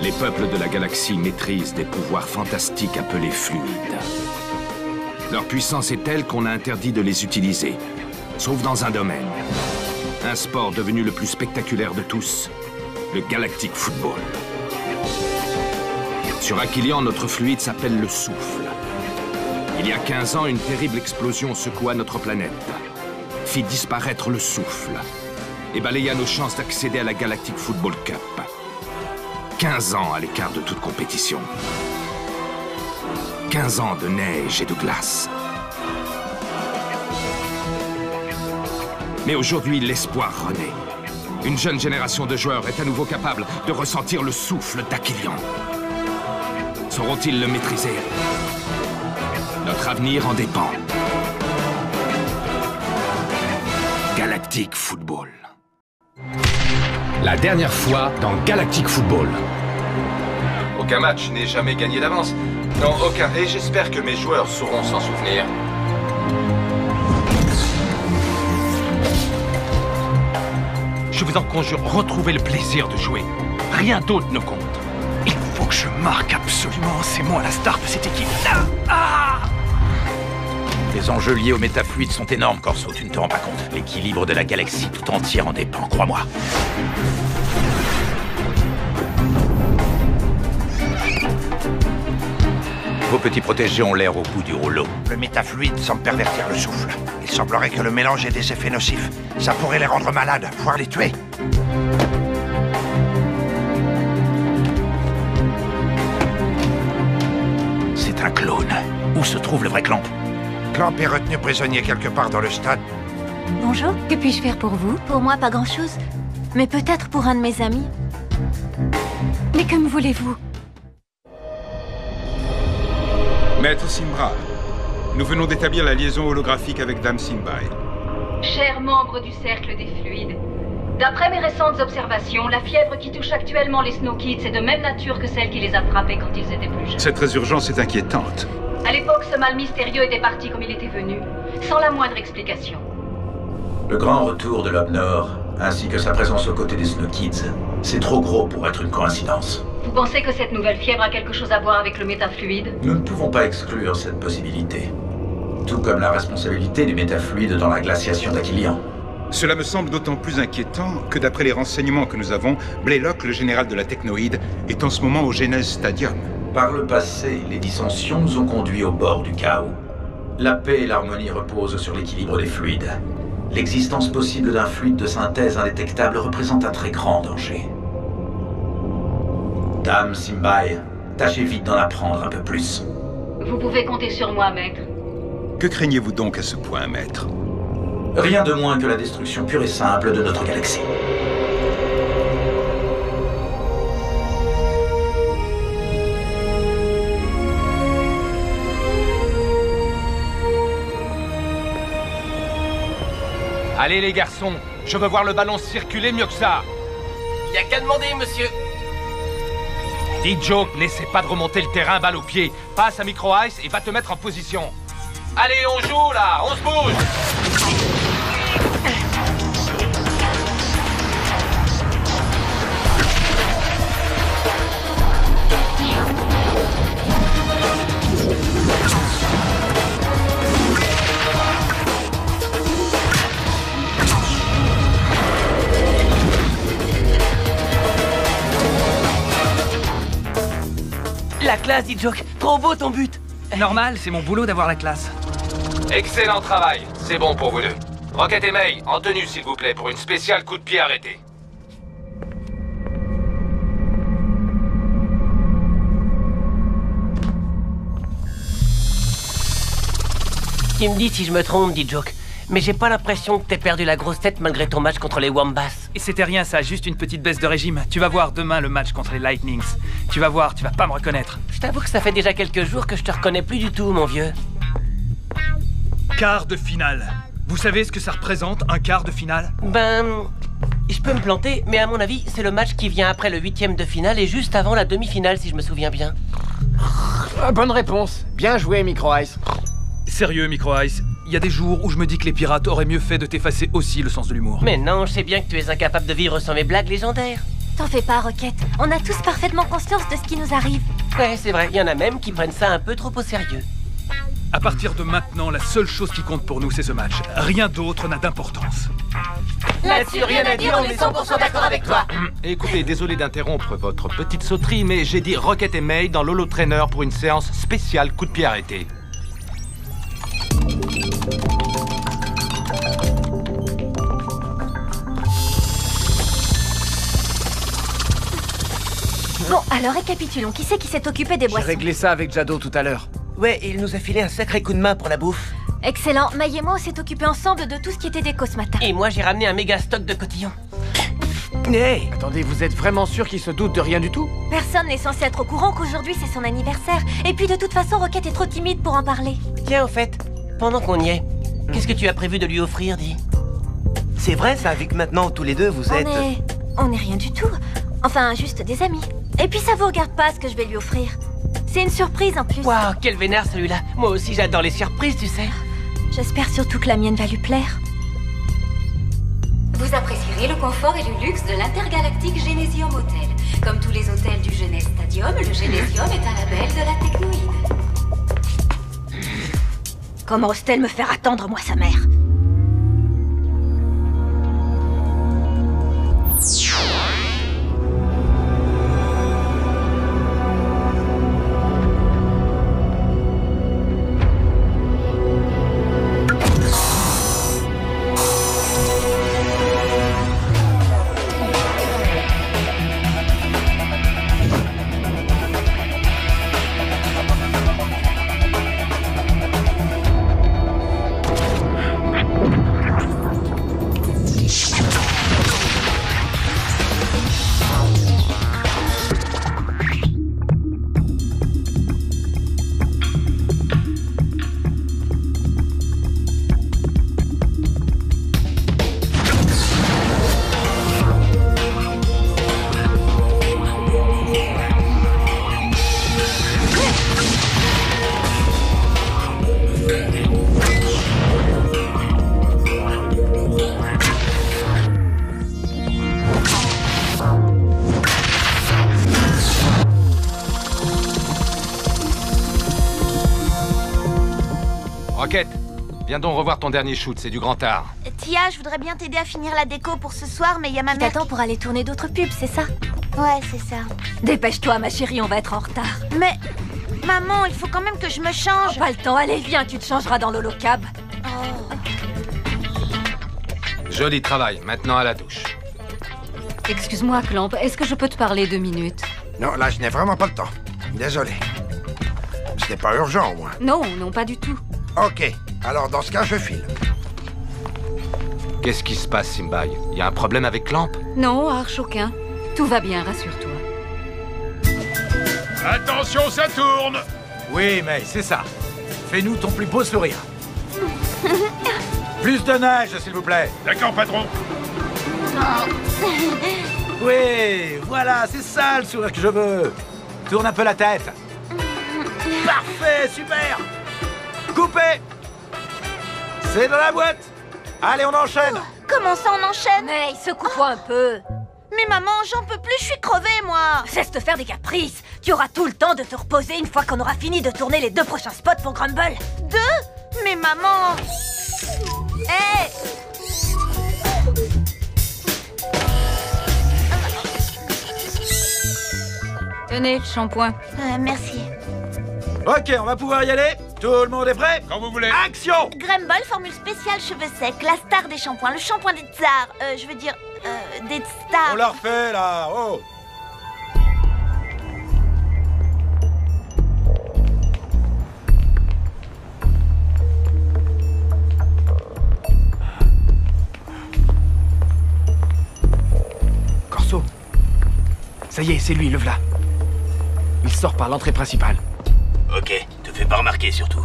Les peuples de la galaxie maîtrisent des pouvoirs fantastiques appelés fluides. Leur puissance est telle qu'on a interdit de les utiliser, sauf dans un domaine. Un sport devenu le plus spectaculaire de tous, le Galactic Football. Sur Aquilian, notre fluide s'appelle le souffle. Il y a 15 ans, une terrible explosion secoua notre planète, fit disparaître le souffle et balaya nos chances d'accéder à la Galactic Football Cup. 15 ans à l'écart de toute compétition. 15 ans de neige et de glace. Mais aujourd'hui, l'espoir renaît. Une jeune génération de joueurs est à nouveau capable de ressentir le souffle d'Aquilian. Sauront-ils le maîtriser? Notre avenir en dépend. Galactic Football. La dernière fois dans Galactic Football. Aucun match n'est jamais gagné d'avance. Non, aucun. Et j'espère que mes joueurs sauront s'en souvenir. Je vous en conjure, retrouvez le plaisir de jouer. Rien d'autre ne compte. Il faut que je marque absolument. C'est moi la star de cette équipe. Les enjeux liés au métafluide sont énormes, Corso, tu ne te rends pas compte. L'équilibre de la galaxie tout entière en dépend, crois-moi. Vos petits protégés ont l'air au bout du rouleau. Le métafluide semble pervertir le souffle. Il semblerait que le mélange ait des effets nocifs. Ça pourrait les rendre malades, voire les tuer. C'est un clone. Où se trouve le vrai Clamp? Clamp est retenu prisonnier quelque part dans le stade. Bonjour, que puis-je faire pour vous? Pour moi, pas grand-chose. Mais peut-être pour un de mes amis. Mais que me voulez-vous? Maître Simbra, nous venons d'établir la liaison holographique avec Dame Simbai. Chers membres du Cercle des Fluides, d'après mes récentes observations, la fièvre qui touche actuellement les Snow Kids est de même nature que celle qui les a frappés quand ils étaient plus jeunes. Cette résurgence est inquiétante. À l'époque, ce mal mystérieux était parti comme il était venu, sans la moindre explication. Le grand retour de l'Homme Nord, ainsi que sa présence aux côtés des Snow Kids, c'est trop gros pour être une coïncidence. Vous pensez que cette nouvelle fièvre a quelque chose à voir avec le métafluide? Nous ne pouvons pas exclure cette possibilité. Tout comme la responsabilité du métafluide dans la glaciation d'Aquilian. Cela me semble d'autant plus inquiétant que d'après les renseignements que nous avons, Blaylock, le général de la Technoïde, est en ce moment au Genèse Stadium. Par le passé, les dissensions nous ont conduits au bord du chaos. La paix et l'harmonie reposent sur l'équilibre des fluides. L'existence possible d'un fluide de synthèse indétectable représente un très grand danger. Dame Simbai, tâchez vite d'en apprendre un peu plus. Vous pouvez compter sur moi, maître. Que craignez-vous donc à ce point, maître? Rien de moins que la destruction pure et simple de notre galaxie. Allez les garçons, je veux voir le ballon circuler mieux que ça. Y a qu'à demander, monsieur. D-Joke, n'essaie pas de remonter le terrain balle au pied. Passe à Micro Ice et va te mettre en position. Allez, on joue là, on se bouge. La classe, D-Joke. Trop beau ton but. Normal, c'est mon boulot d'avoir la classe. Excellent travail. C'est bon pour vous deux. Rocket et May, en tenue s'il vous plaît, pour une spéciale coup de pied arrêté. Tu me dis si je me trompe, D-Joke. Mais j'ai pas l'impression que t'aies perdu la grosse tête malgré ton match contre les Wombats. Et c'était rien ça, juste une petite baisse de régime. Tu vas voir demain le match contre les Lightnings. Tu vas voir, tu vas pas me reconnaître. Je t'avoue que ça fait déjà quelques jours que je te reconnais plus du tout, mon vieux. Quart de finale. Vous savez ce que ça représente, un quart de finale? Ben... je peux me planter, mais à mon avis, c'est le match qui vient après le 8e de finale et juste avant la demi-finale, si je me souviens bien. Bonne réponse. Bien joué, Micro Ice. Sérieux, Micro Ice, il y a des jours où je me dis que les pirates auraient mieux fait de t'effacer aussi le sens de l'humour. Mais non, je sais bien que tu es incapable de vivre sans mes blagues légendaires. T'en fais pas, Rocket. On a tous parfaitement conscience de ce qui nous arrive. Ouais, c'est vrai, il y en a même qui prennent ça un peu trop au sérieux. À partir de maintenant, la seule chose qui compte pour nous, c'est ce match. Rien d'autre n'a d'importance. Là-dessus, rien à dire, on est 100% d'accord avec toi. Écoutez, désolé d'interrompre votre petite sauterie, mais j'ai dit Rocket et May dans l'Holo Trainer pour une séance spéciale coup de pied arrêté. Bon, alors récapitulons. Qui c'est qui s'est occupé des boissons? J'ai réglé ça avec Jado tout à l'heure. Ouais, il nous a filé un sacré coup de main pour la bouffe. Excellent. May et moi, on s'est occupés ensemble de tout ce qui était déco ce matin. Et moi, j'ai ramené un méga stock de cotillons. Hey, attendez, vous êtes vraiment sûr qu'il se doute de rien du tout? Personne n'est censé être au courant qu'aujourd'hui c'est son anniversaire. Et puis de toute façon, Rocket est trop timide pour en parler. Tiens, au fait, pendant qu'on y est, qu'est-ce que tu as prévu de lui offrir, dis? C'est vrai ça, vu que maintenant tous les deux vous êtes... On est rien du tout. Enfin, juste des amis. Et puis ça vous regarde pas ce que je vais lui offrir. C'est une surprise en plus. Waouh, quel vénère celui-là. Moi aussi j'adore les surprises, tu sais. J'espère surtout que la mienne va lui plaire. Vous apprécierez le confort et le luxe de l'intergalactique Genesium Hotel. Comme tous les hôtels du Genès Stadium, le Genesium est un label de la Technoïde. Comment ose-t-elle me faire attendre, moi, sa mère? Rocket, viens donc revoir ton dernier shoot, c'est du grand art. Tia, je voudrais bien t'aider à finir la déco pour ce soir, mais il y a ma mère T'attends pour aller tourner d'autres pubs, c'est ça? Ouais, c'est ça. Dépêche-toi, ma chérie, on va être en retard. Mais... Maman, il faut quand même que je me change. Pas le temps, allez, viens, tu te changeras dans l'holocab. Joli travail, maintenant à la douche. Excuse-moi, Clamp, est-ce que je peux te parler 2 minutes? Non, là, je n'ai vraiment pas le temps. Désolé. Ce n'est pas urgent, au moins. Non, non, pas du tout. Ok, alors dans ce cas, je file. Qu'est-ce qui se passe, Simbai? Il y a un problème avec Clamp? Non, arche aucun. Tout va bien, rassure-toi. Attention, ça tourne! Oui, mais c'est ça. Fais-nous ton plus beau sourire. Plus de neige, s'il vous plaît. D'accord, patron. Oui, voilà, c'est ça le sourire que je veux. Tourne un peu la tête. Parfait, super. Coupé. C'est dans la boîte. Allez, on enchaîne. Comment ça, on enchaîne? Mais secoue-toi un peu. Mais maman, j'en peux plus, je suis crevée, moi. Cesse de faire des caprices. Tu auras tout le temps de te reposer une fois qu'on aura fini de tourner les 2 prochains spots pour Grumble. 2? Mais maman... Hé! Tenez, le shampoing. Merci. Ok, on va pouvoir y aller. Tout le monde est prêt? Quand vous voulez. Action! Grumble, formule spéciale cheveux secs, la star des shampoings, le shampoing des tsars. Je veux dire, des stars. On l'a refait, là. Oh! Corso. Ça y est, c'est lui, le v'là. Il sort par l'entrée principale. Ok, te fais pas remarquer surtout.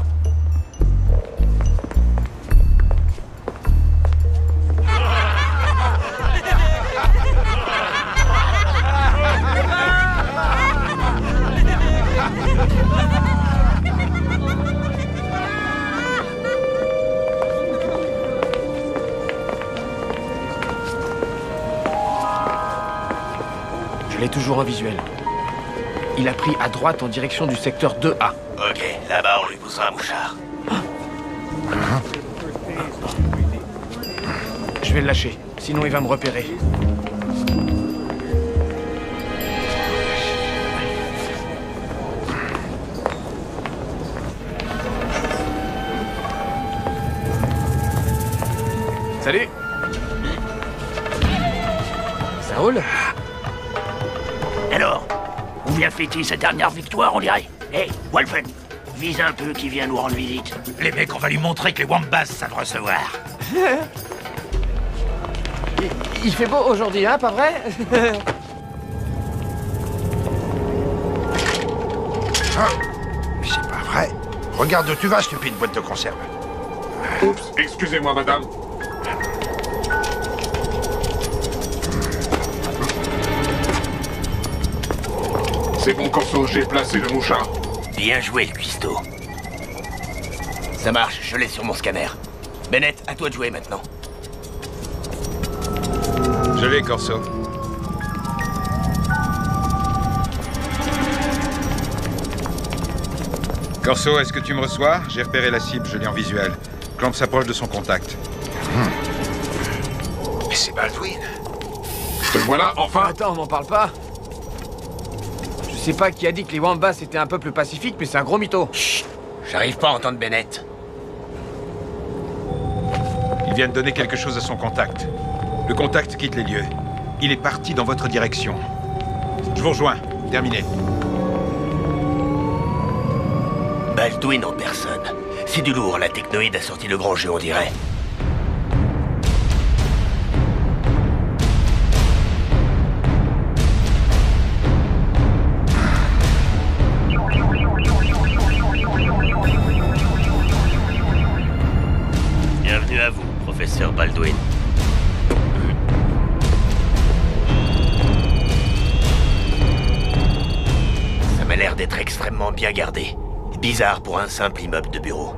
l'ai toujours en visuel. Il a pris à droite en direction du secteur 2A. Ok, là-bas, on lui poussera un mouchard. Je vais le lâcher, sinon il va me repérer. Salut. Ça roule? Alors, où vient fêter sa dernière victoire, on dirait? Hé, Wolfen, vise un peu qui vient nous rendre visite. Les mecs, on va lui montrer que les Wombats savent recevoir. Il fait beau aujourd'hui, hein, pas vrai? Ah, mais c'est pas vrai. Regarde où tu vas, stupide boîte de conserve. Oups, excusez-moi, madame. C'est bon, Corso, j'ai placé le mouchard. Bien joué, le cuistot. Ça marche, je l'ai sur mon scanner. Bennett, à toi de jouer maintenant. Je l'ai, Corso. Corso, est-ce que tu me reçois? J'ai repéré la cible, je l'ai en visuel. Clamp s'approche de son contact. Mais c'est Baldwin. Te voilà, enfin. Attends, on m'en parle pas. Je sais pas qui a dit que les Wombats étaient un peuple pacifique, mais c'est un gros mytho. Chut, j'arrive pas à entendre Bennett. Il vient de donner quelque chose à son contact. Le contact quitte les lieux. Il est parti dans votre direction. Je vous rejoins. Terminé. Baldwin en personne. C'est du lourd, la technoïde a sorti le grand jeu, on dirait. Bienvenue à vous, professeur Baldwin. Ça m'a l'air d'être extrêmement bien gardé. Bizarre pour un simple immeuble de bureau.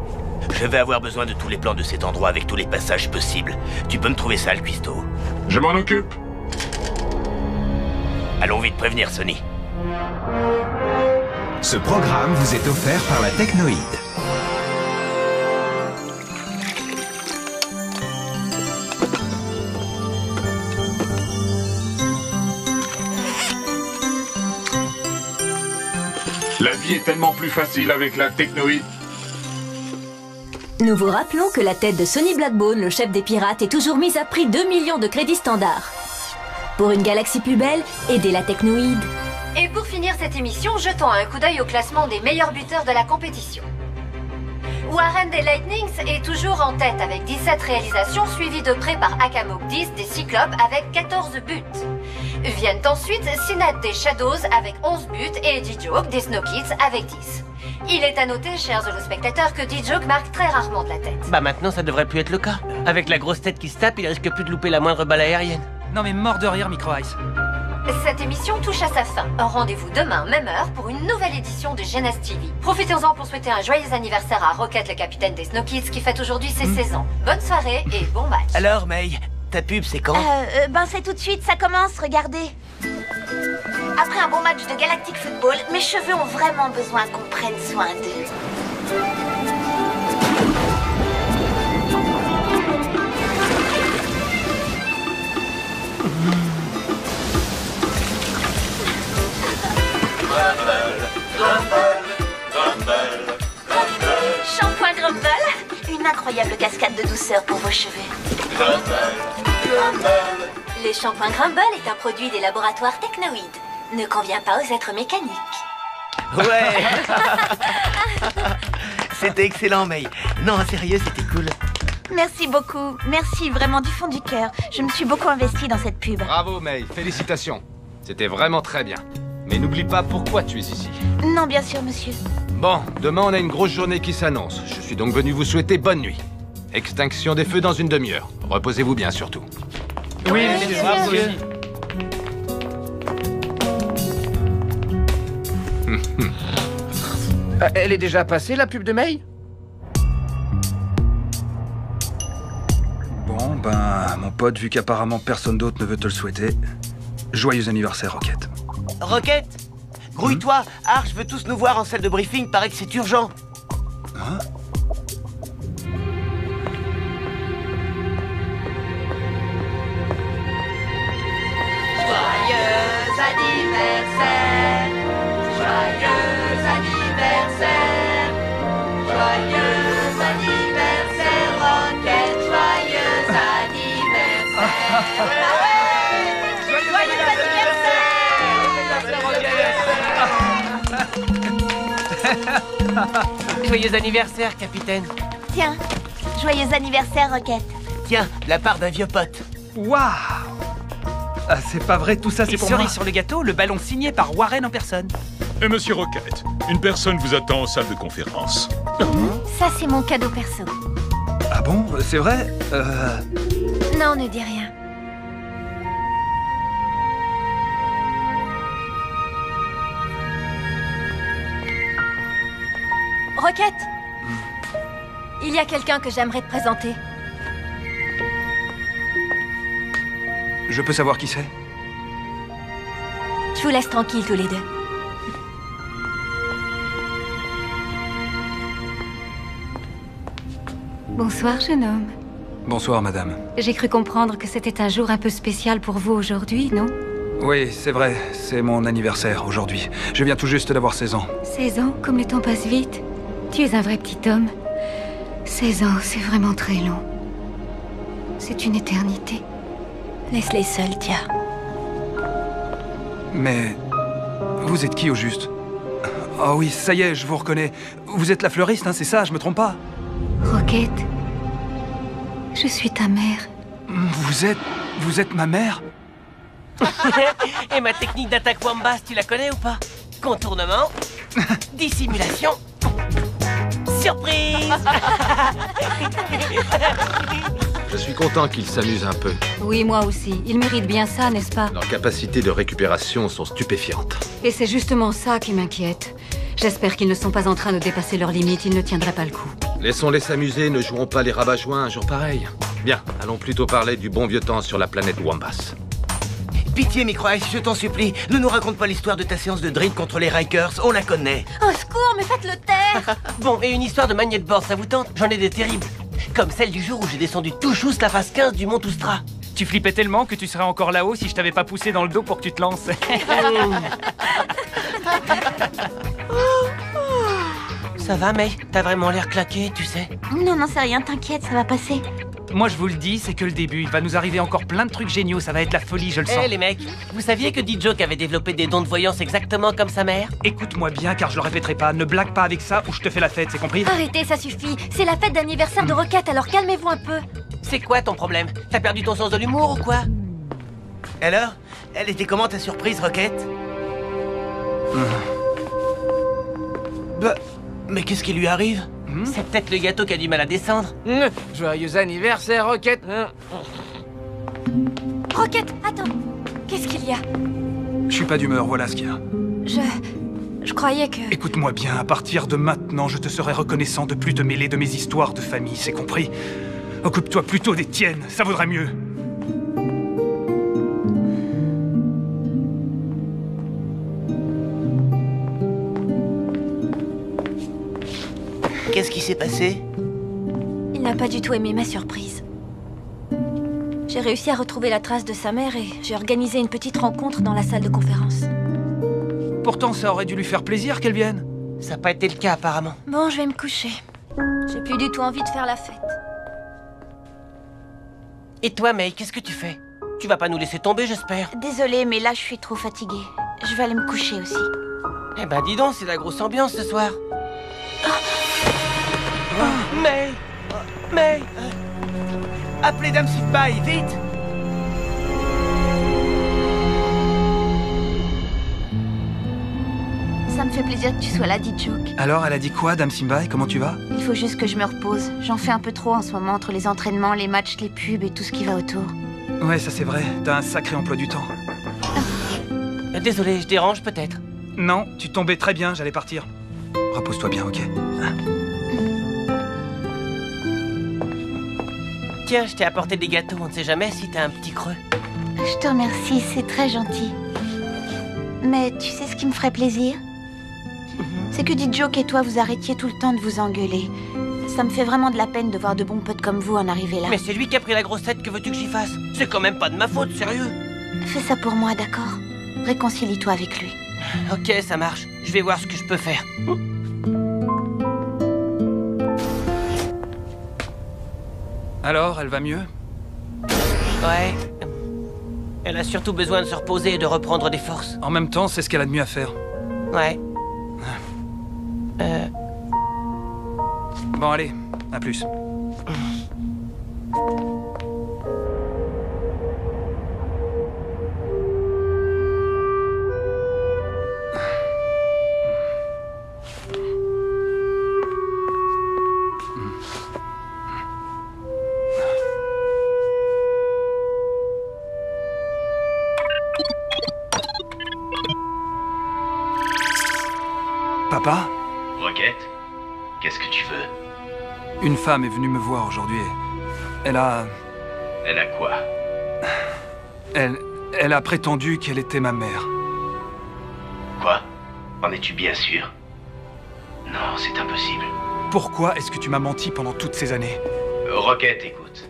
Je vais avoir besoin de tous les plans de cet endroit avec tous les passages possibles. Tu peux me trouver ça, le cuistot? Je m'en occupe. Allons vite prévenir Sony. Ce programme vous est offert par la Technoïde. La vie est tellement plus facile avec la technoïde. Nous vous rappelons que la tête de Sonny Blackbone, le chef des pirates, est toujours mise à prix 2 millions de crédits standards. Pour une galaxie plus belle, aidez la technoïde. Et pour finir cette émission, jetons un coup d'œil au classement des meilleurs buteurs de la compétition. Warren des Lightnings est toujours en tête avec 17 réalisations, suivies de près par Akamok 10 des Cyclopes avec 14 buts. Viennent ensuite Sinet des Shadows avec 11 buts et D-Joke des Snow Kids avec 10. Il est à noter, chers spectateurs, que D-Joke marque très rarement de la tête. Bah maintenant, ça devrait plus être le cas. Avec la grosse tête qui se tape, il risque plus de louper la moindre balle aérienne. Non mais mort de rire, Micro-Ice. Cette émission touche à sa fin. Rendez-vous demain, même heure, pour une nouvelle édition de Genesis TV. Profitez-en pour souhaiter un joyeux anniversaire à Rocket, le capitaine des Snow Kids, qui fête aujourd'hui ses 16 ans. Bonne soirée et bon match. Alors, May, ta pub, c'est quand? Ben c'est tout de suite, ça commence, regardez. Après un bon match de Galactic Football, mes cheveux ont vraiment besoin qu'on prenne soin d'eux. Shampoing Grumble, une incroyable cascade de douceur pour vos cheveux. Les shampoings Grumble est un produit des laboratoires Technoïde. Ne convient pas aux êtres mécaniques. Ouais. C'était excellent, May. Non, sérieux, c'était cool. Merci beaucoup. Merci vraiment du fond du cœur. Je me suis beaucoup investie dans cette pub. Bravo, May. Félicitations. C'était vraiment très bien. Mais n'oublie pas pourquoi tu es ici. Non, bien sûr, monsieur. Bon, demain on a une grosse journée qui s'annonce. Je suis donc venu vous souhaiter bonne nuit. Extinction des feux dans une demi-heure. Reposez-vous bien surtout. Oui, monsieur. Elle est déjà passée, la pub de May? Bon, ben, mon pote, vu qu'apparemment personne d'autre ne veut te le souhaiter, joyeux anniversaire, Rocket. Rocket, grouille-toi. Arch veut tous nous voir en salle de briefing, paraît que c'est urgent. Hein? Joyeux anniversaire, joyeux anniversaire, joyeux anniversaire, Rocket, joyeux anniversaire. Joyeux anniversaire. Joyeux anniversaire, capitaine. Tiens, joyeux anniversaire, Rocket. Tiens, la part d'un vieux pote. Waouh! Ah, c'est pas vrai, tout ça c'est Et pour moi. cerise sur le gâteau, le ballon signé par Warren en personne. Et Monsieur Rocket, une personne vous attend en salle de conférence. Ça, c'est mon cadeau perso. Ah bon? C'est vrai? Non, ne dis rien. Rocket! Il y a quelqu'un que j'aimerais te présenter. Je peux savoir qui c'est? Je vous laisse tranquille tous les deux. Bonsoir, jeune homme. Bonsoir, madame. J'ai cru comprendre que c'était un jour un peu spécial pour vous aujourd'hui, non? Oui, c'est vrai, c'est mon anniversaire aujourd'hui. Je viens tout juste d'avoir 16 ans. 16 ans, comme le temps passe vite. Tu es un vrai petit homme. 16 ans, c'est vraiment très long. C'est une éternité. Laisse-les seuls, tiens. Mais... vous êtes qui au juste? Oh oui, ça y est, je vous reconnais. Vous êtes la fleuriste, hein, c'est ça, je me trompe pas? Rocket, je suis ta mère. Vous êtes ma mère? Et ma technique d'attaque Wambas, tu la connais ou pas? Contournement, dissimulation, surprise. Je suis content qu'ils s'amusent un peu. Oui, moi aussi. Ils méritent bien ça, n'est-ce pas? Leurs capacités de récupération sont stupéfiantes. Et c'est justement ça qui m'inquiète. J'espère qu'ils ne sont pas en train de dépasser leurs limites, ils ne tiendraient pas le coup. Laissons-les s'amuser, ne jouons pas les rabat-joints un jour pareil. Bien, allons plutôt parler du bon vieux temps sur la planète Wambas. Pitié, Micro-Ice, je t'en supplie, ne nous raconte pas l'histoire de ta séance de drill contre les Rikers, on la connaît. Au secours, mais faites-le taire. Bon, et une histoire de magnet de bord, ça vous tente? J'en ai des terribles. Comme celle du jour où j'ai descendu tout chousse la phase 15 du Mont Oustra. Tu flippais tellement que tu serais encore là-haut si je t'avais pas poussé dans le dos pour que tu te lances. Ça va, May? T'as vraiment l'air claqué, tu sais. Non, non, c'est rien, t'inquiète, ça va passer. Moi, je vous le dis, c'est que le début. Il va nous arriver encore plein de trucs géniaux. Ça va être la folie, je le sens. Eh, les mecs, vous saviez que D-Joke avait développé des dons de voyance exactement comme sa mère? Écoute-moi bien, car je le répéterai pas. Ne blague pas avec ça ou je te fais la fête, c'est compris? Arrêtez, ça suffit. C'est la fête d'anniversaire de Rocket, alors calmez-vous un peu. C'est quoi ton problème? T'as perdu ton sens de l'humour ou quoi? Alors, elle était comment ta surprise, Rocket? Bah, mais qu'est-ce qui lui arrive? C'est peut-être le gâteau qui a du mal à descendre. Joyeux anniversaire, Rocket. Rocket, attends. Qu'est-ce qu'il y a? Je suis pas d'humeur, voilà ce qu'il y a. Je croyais que... Écoute-moi bien, à partir de maintenant, je te serai reconnaissant de plus te mêler de mes histoires de famille, c'est compris? Occupe-toi plutôt des tiennes, ça vaudrait mieux. Qu'est-ce qui s'est passé? Il n'a pas du tout aimé ma surprise. J'ai réussi à retrouver la trace de sa mère et j'ai organisé une petite rencontre dans la salle de conférence. Pourtant, ça aurait dû lui faire plaisir qu'elle vienne. Ça n'a pas été le cas, apparemment. Bon, je vais me coucher. J'ai plus du tout envie de faire la fête. Et toi, May, qu'est-ce que tu fais? Tu vas pas nous laisser tomber, j'espère? Désolée, mais là, je suis trop fatiguée. Je vais aller me coucher aussi. Eh ben, dis donc, c'est la grosse ambiance ce soir. Mais... appelez Dame Simbai, vite! Ça me fait plaisir que tu sois là, D-Joke. Alors, elle a dit quoi, Dame Simbai? Comment tu vas? Il faut juste que je me repose. J'en fais un peu trop en ce moment entre les entraînements, les matchs, les pubs et tout ce qui va autour. Ouais, ça c'est vrai. T'as un sacré emploi du temps. Désolé, je dérange peut-être? Non, tu tombais très bien, j'allais partir. Repose-toi bien, ok? Tiens, je t'ai apporté des gâteaux, on ne sait jamais si t'as un petit creux. Je te remercie, c'est très gentil. Mais tu sais ce qui me ferait plaisir? C'est que Joke et toi vous arrêtiez tout le temps de vous engueuler. Ça me fait vraiment de la peine de voir de bons potes comme vous en arriver là. Mais c'est lui qui a pris la grosse tête, que veux-tu que j'y fasse? C'est quand même pas de ma faute, sérieux. Fais ça pour moi, d'accord? Réconcilie-toi avec lui. Ok, ça marche. Je vais voir ce que je peux faire. Alors, elle va mieux? Ouais. Elle a surtout besoin de se reposer et de reprendre des forces. En même temps, c'est ce qu'elle a de mieux à faire. Ouais. Bon, allez, à plus. Papa? Rocket? Qu'est-ce que tu veux? Une femme est venue me voir aujourd'hui. Elle a... Elle a quoi? Elle a prétendu qu'elle était ma mère. Quoi? En es-tu bien sûr? Non, c'est impossible. Pourquoi est-ce que tu m'as menti pendant toutes ces années? Rocket, écoute.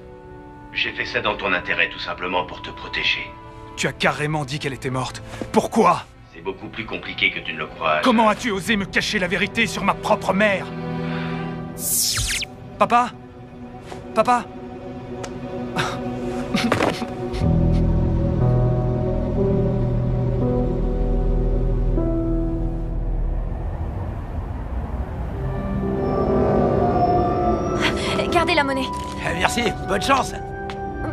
J'ai fait ça dans ton intérêt, tout simplement pour te protéger. Tu as carrément dit qu'elle était morte. Pourquoi? C'est beaucoup plus compliqué que tu ne le crois. Comment as-tu osé me cacher la vérité sur ma propre mère? Papa? Papa? Gardez la monnaie. Merci, bonne chance.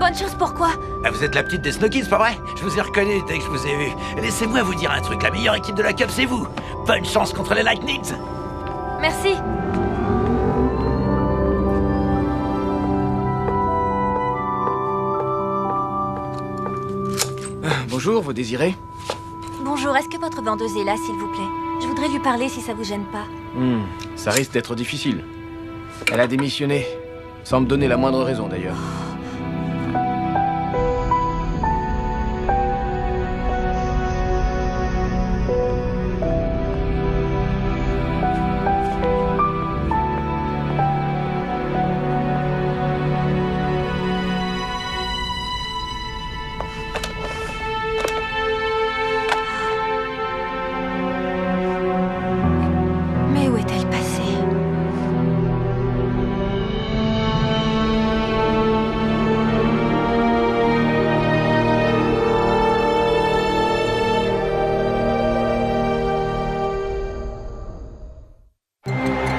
Bonne chance, pourquoi? Vous êtes la petite des Snow Kids, pas vrai? Je vous ai reconnu dès que je vous ai vu. Laissez-moi vous dire un truc, la meilleure équipe de la Cup, c'est vous. Bonne chance contre les Lightnings. Merci. Bonjour, vous désirez? Bonjour, est-ce que votre vendeuse est là, s'il vous plaît? Je voudrais lui parler si ça vous gêne pas. Ça risque d'être difficile. Elle a démissionné, sans me donner la moindre raison d'ailleurs. Mais où est-elle passée?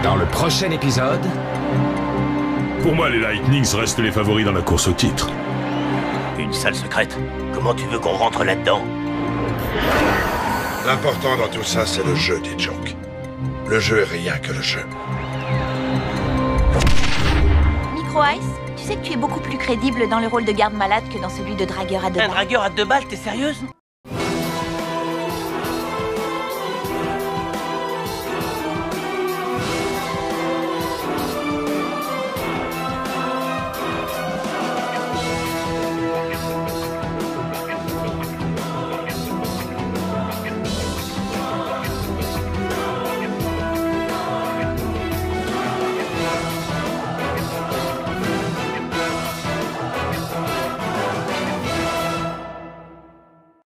Dans le prochain épisode... Pour moi, les Lightnings restent les favoris dans la course au titre. Une salle secrète? Comment tu veux qu'on rentre là-dedans? L'important dans tout ça, c'est le jeu, dit Joke. Le jeu est rien que le jeu. Micro Ice, tu sais que tu es beaucoup plus crédible dans le rôle de garde malade que dans celui de dragueur à deux balles. Un dragueur à 2 balles, t'es sérieuse?